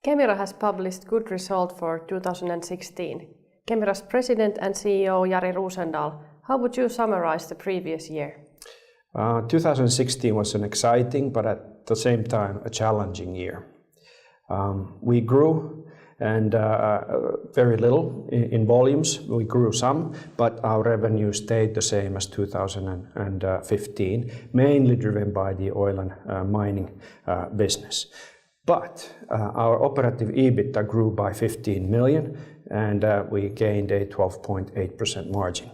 Kemira has published good result for 2016. Kemira's President and CEO Jari Rosendal, how would you summarize the previous year? 2016 was an exciting but at the same time a challenging year. We grew and very little in volumes. We grew some, but our revenue stayed the same as 2015, mainly driven by the oil and mining business. But our operative EBITDA grew by 15 million and we gained a 12.8% margin.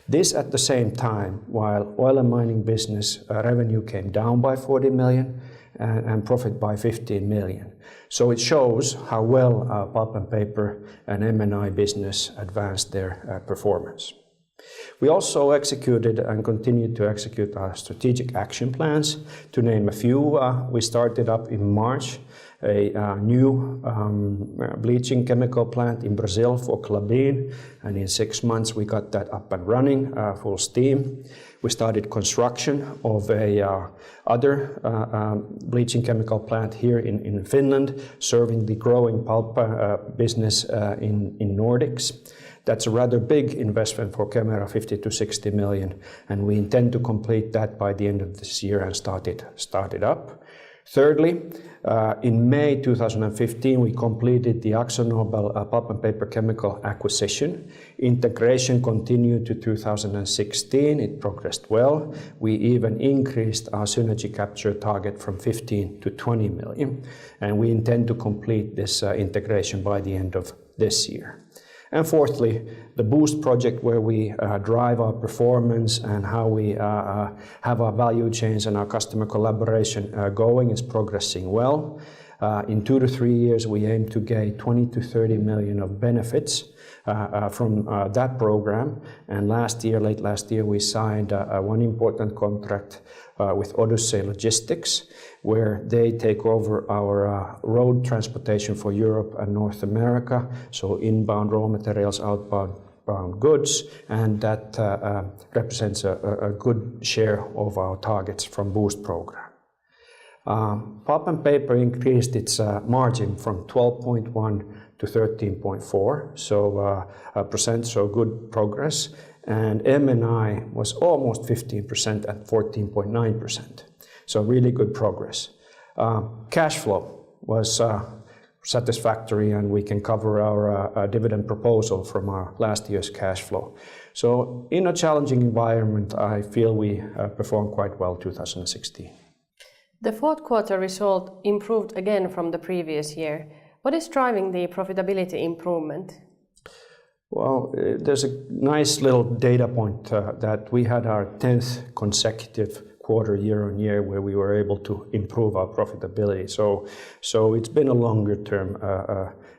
This at the same time, while oil and mining business revenue came down by 40 million and profit by 15 million. So it shows how well pulp and paper and M&I business advanced their performance. We also executed and continued to execute our strategic action plans. To name a few, we started up in March a new bleaching chemical plant in Brazil for Klabin, and in 6 months we got that up and running full steam. We started construction of a other bleaching chemical plant here in Finland, serving the growing pulp business in Nordics. That's a rather big investment for Kemira, 50 to 60 million, and we intend to complete that by the end of this year and start it up. Thirdly, in May 2015, we completed the AkzoNobel pulp and paper chemical acquisition. Integration continued to 2016. It progressed well. We even increased our synergy capture target from 15 to 20 million, and we intend to complete this integration by the end of this year. And fourthly, the Boost project, where we drive our performance and how we have our value chains and our customer collaboration going, is progressing well. In 2 to 3 years, we aim to gain 20 to 30 million of benefits from that program. And late last year, we signed one important contract with Odyssey Logistics, where they take over our road transportation for Europe and North America, so inbound raw materials, outbound goods, and that represents a good share of our targets from Boost program. Pulp and paper increased its margin from 12.1 to 13.4, so good progress. And M&I was almost 15% at 14.9%. So really good progress. Cash flow was satisfactory, and we can cover our dividend proposal from our last year's cash flow. So in a challenging environment, I feel we performed quite well 2016. The fourth quarter result improved again from the previous year. What is driving the profitability improvement? Well, there's a nice little data point that we had our 10th consecutive quarter year on year where we were able to improve our profitability. So it's been a longer term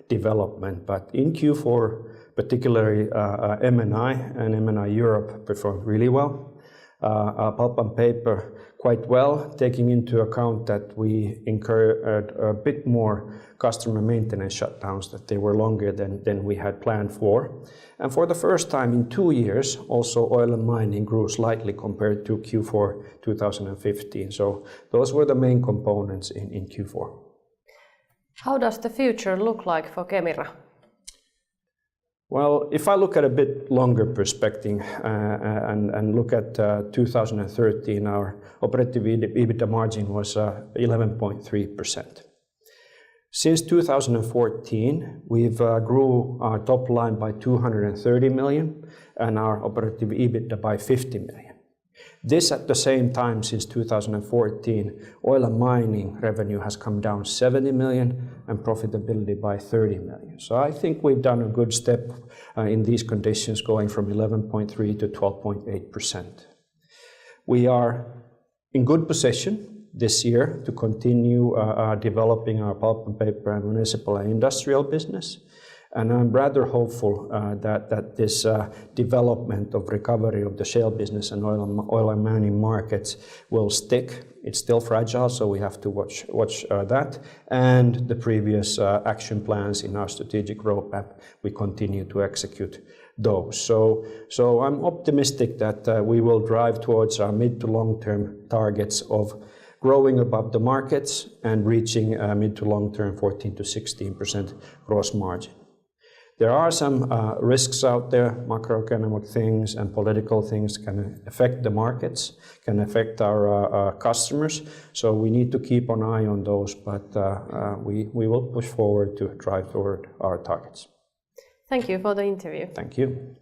development, but in Q4 particularly M&I and M&I Europe performed really well. Pulp and paper quite well, taking into account that we incurred a bit more customer maintenance shutdowns, that they were longer than we had planned for. And for the first time in 2 years, also oil and mining grew slightly compared to Q4 2015. So those were the main components in Q4. How does the future look like for Kemira? Well, if I look at a bit longer perspective and look at 2013, our operative EBITDA margin was 11.3%. Since 2014, we've grew our top line by 230 million and our operative EBITDA by 50 million. This at the same time, since 2014, oil and mining revenue has come down 70 million and profitability by 30 million. So I think we've done a good step in these conditions, going from 11.3 to 12.8%. We are in good position this year to continue developing our pulp and paper and municipal and industrial business. And I'm rather hopeful that this development of recovery of the shale business and oil and mining markets will stick. It's still fragile, so we have to watch that. And the previous action plans in our strategic roadmap, we continue to execute those. So I'm optimistic that we will drive towards our mid to long-term targets of growing above the markets and reaching mid to long term 14 to 16% gross margin. There are some risks out there, macroeconomic things and political things can affect the markets, can affect our customers, so we need to keep an eye on those, but we will push forward to drive toward our targets. Thank you for the interview. Thank you.